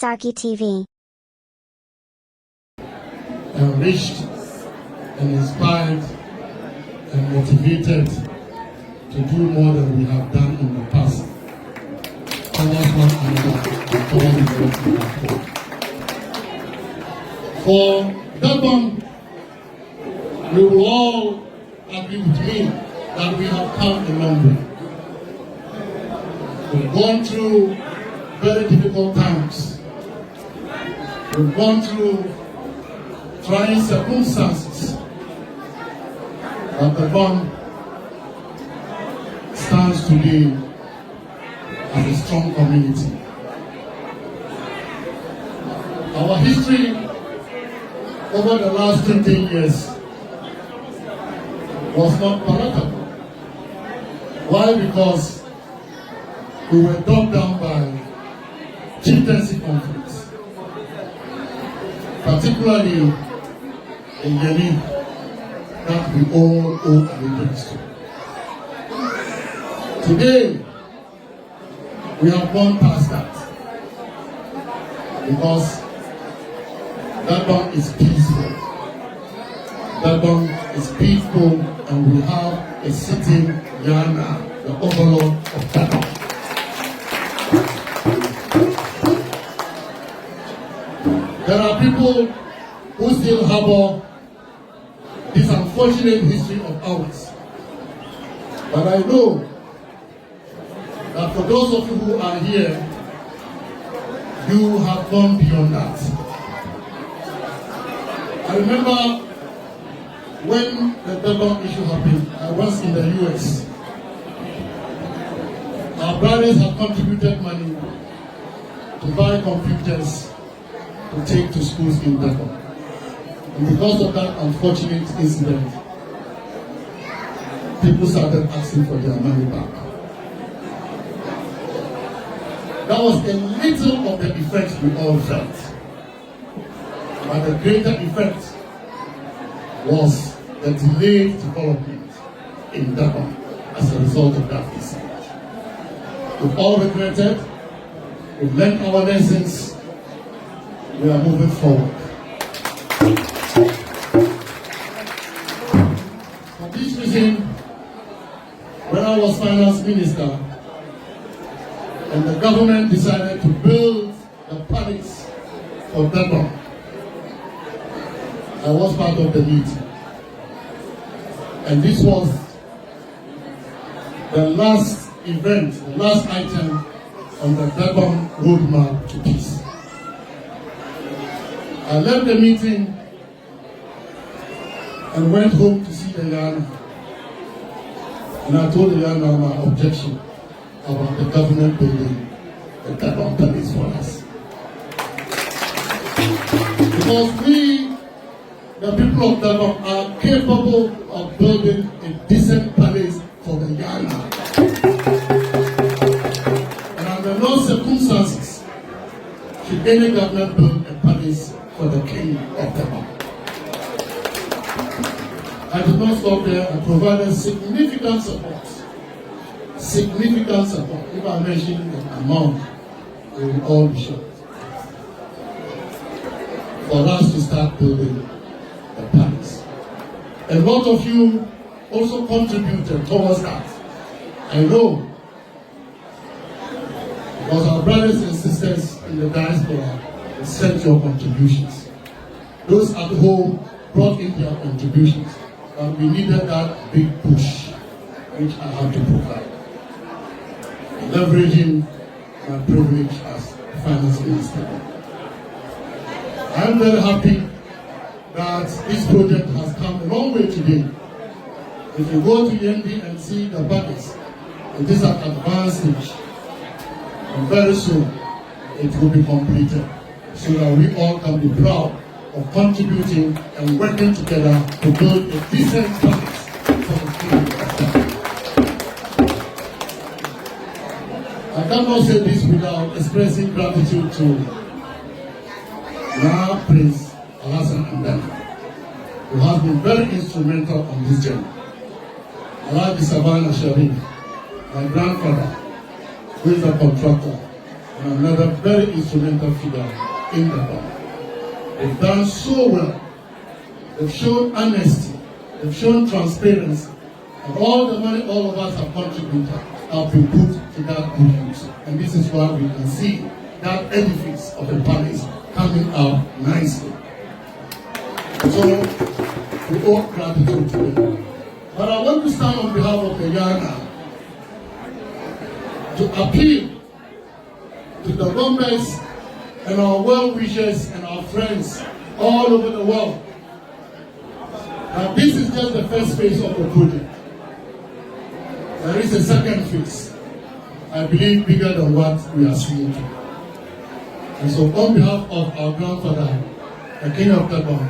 SARKITV. Enriched and inspired and motivated to do more than we have done in the past. Towards one another and towards the world we have done. For Dagbon, we will all agree with me that we have come a long way. We've gone through very difficult times. We've gone through trying circumstances. But Dagbon stands today as a strong community. Our history over the last 20 years was not palatable. Why? Because we were dogged down by chieftaincy conflicts, particularly in Relive, that we all owe allegiance to. Today, we have gone past that because Dagbon is peaceful. Dagbon is peaceful, and we have a sitting Yana, the overlord of Dagbon. There are people who still harbor this unfortunate history of ours. But I know that for those of you who are here, you have gone beyond that. I remember when the Dagbon issue happened, I was in the US. Our brothers have contributed money to buy computers to take to schools in Dagbon. And because of that unfortunate incident, people started asking for their money back. That was a little of the effect we all felt. But the greater effect was the delayed development in Dagbon as a result of that incident. We've all regretted, we've learned our lessons, we are moving forward. For this reason, when I was finance minister, and the government decided to build the palace for Dagbon, I was part of the meeting. And this was the last event, the last item on the Dagbon roadmap to peace. I left the meeting and went home to see the Yana. And I told the Yana my objection about the government building the Dagbon palace for us. Because we, the people of Dagbon, are capable of building a decent palace for the Yana. And under no circumstances should any government build a palace for the king of Dagbon. I did not stop there. I provided significant support. Significant support. If I mention the amount, we will all be shocked. For us to start building the palace. A lot of you also contributed towards that. I know. Because our brothers and sisters in the diaspora sent your contributions. Those at home brought in their contributions. But we needed that big push, which I have to provide. Leveraging my privilege as finance minister. I am very happy that this project has come a long way today. If you go to ND and see the buckets, it is at advanced stage. And very soon, it will be completed so that we all can be proud of contributing and working together to build a decent palace for the king of Dagbon. I cannot say this without expressing gratitude to now Prince Alhaji, who has been very instrumental on this journey. Alhaji my grandfather, who is a contractor, and another very instrumental figure in the band. They've done so well. They've shown honesty. They've shown transparency. And all the money all of us have contributed have been put to that good use. And this is why we can see that edifice of the palace coming out nicely. So, we owe gratitude to them. But I want to stand on behalf of the Yana to appeal to the governments and our well-wishers and our friends all over the world. And this is just the first phase of the project. There is a second phase, I believe bigger than what we are seeing today. And so on behalf of our grandfather, the King of Dagbon,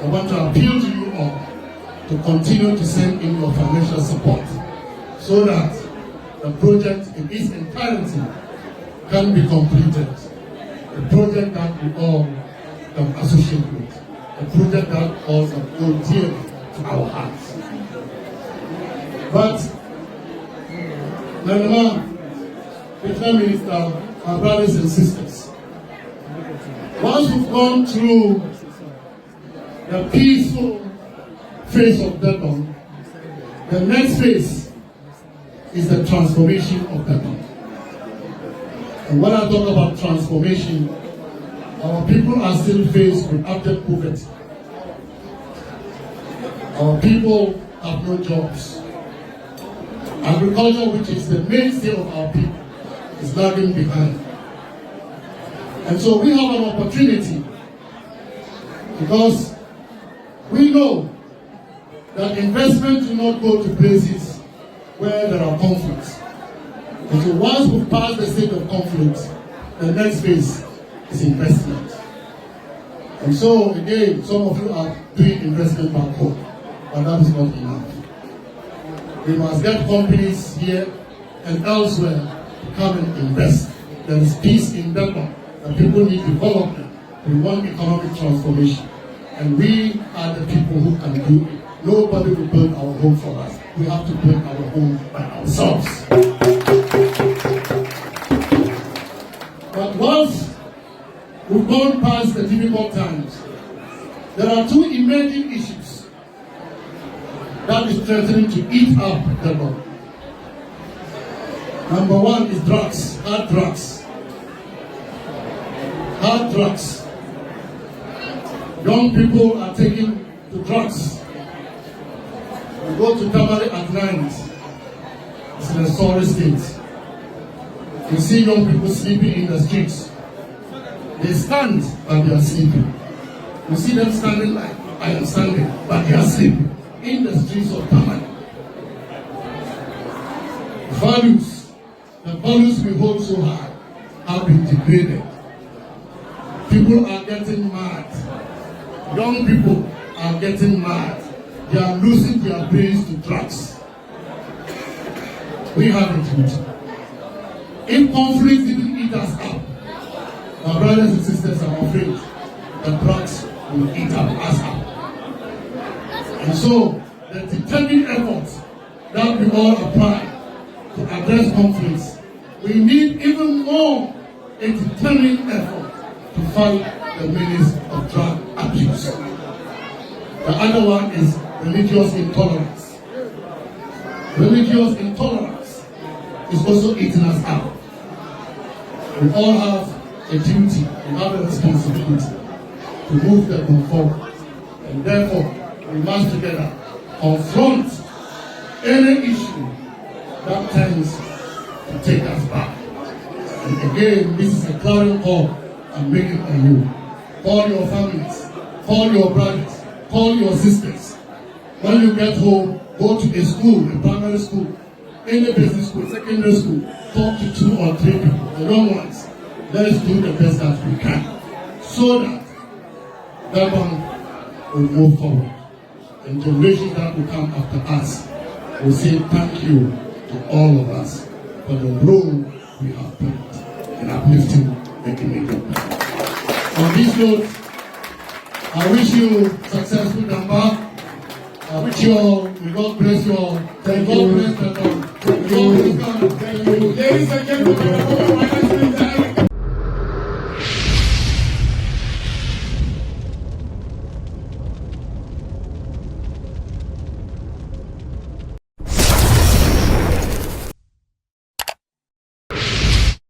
I want to appeal to you all to continue to send in your financial support so that the project in its entirety can be completed. A project that we all can associate with. A project that also goes dear to our hearts. But the Prime Minister, our brothers and sisters, once we've gone through the peaceful phase of Dagbon, the next phase is the transformation of Dagbon. And when I talk about transformation, our people are still faced with abject poverty. Our people have no jobs. Agriculture, which is the mainstay of our people, is lagging behind. And so we have an opportunity, because we know that investment do not go to places where there are conflicts. And so once we pass the state of conflict, the next phase is investment. And so again, some of you are doing investment back home, but that is not enough. We must get companies here and elsewhere to come and invest. There is peace in Dagbon. The people need development. We want economic transformation. And we are the people who can do it. Nobody will build our home for us. We have to build our home by ourselves. But once we've gone past the difficult times, there are two emerging issues that is threatening to eat up Dagbon. Number one is drugs, hard drugs. Hard drugs. Young people are taking to drugs. We go to Damba at night. It's in a sorry state. You see young people sleeping in the streets. They stand, but they are sleeping. You see them standing like I am standing, but they are sleeping in the streets of Damba. Values, the values we hold so high, have been degraded. People are getting mad. Young people are getting mad. They are losing their brains to drugs. We have it too. If conflict didn't eat us up, my brothers and sisters are afraid that drugs will eat us up. And so, the determined efforts that we all apply to address conflicts, we need even more a determined effort to fight the menace of drug abuse. The other one is religious intolerance. Religious intolerance is also eating us up. We all have a duty, we have a responsibility to move them forward. And therefore, we must together confront any issue that tends to take us back. And again, this is a clarion call I'm making on you. Call your families, call your brothers, call your sisters. When you get home, go to a school, a primary school, any business school, secondary school, talk to 2 or 3 people, the young ones. Let's do the best that we can, so that Dagbon will move forward. And generations that will come after us will say thank you to all of us for the role we have played in uplifting the community. On this note, I wish you successful Damba. I wish you all, may God bless you all. Thank you. God bless the Lord. God bless God. Thank you. Ladies and gentlemen,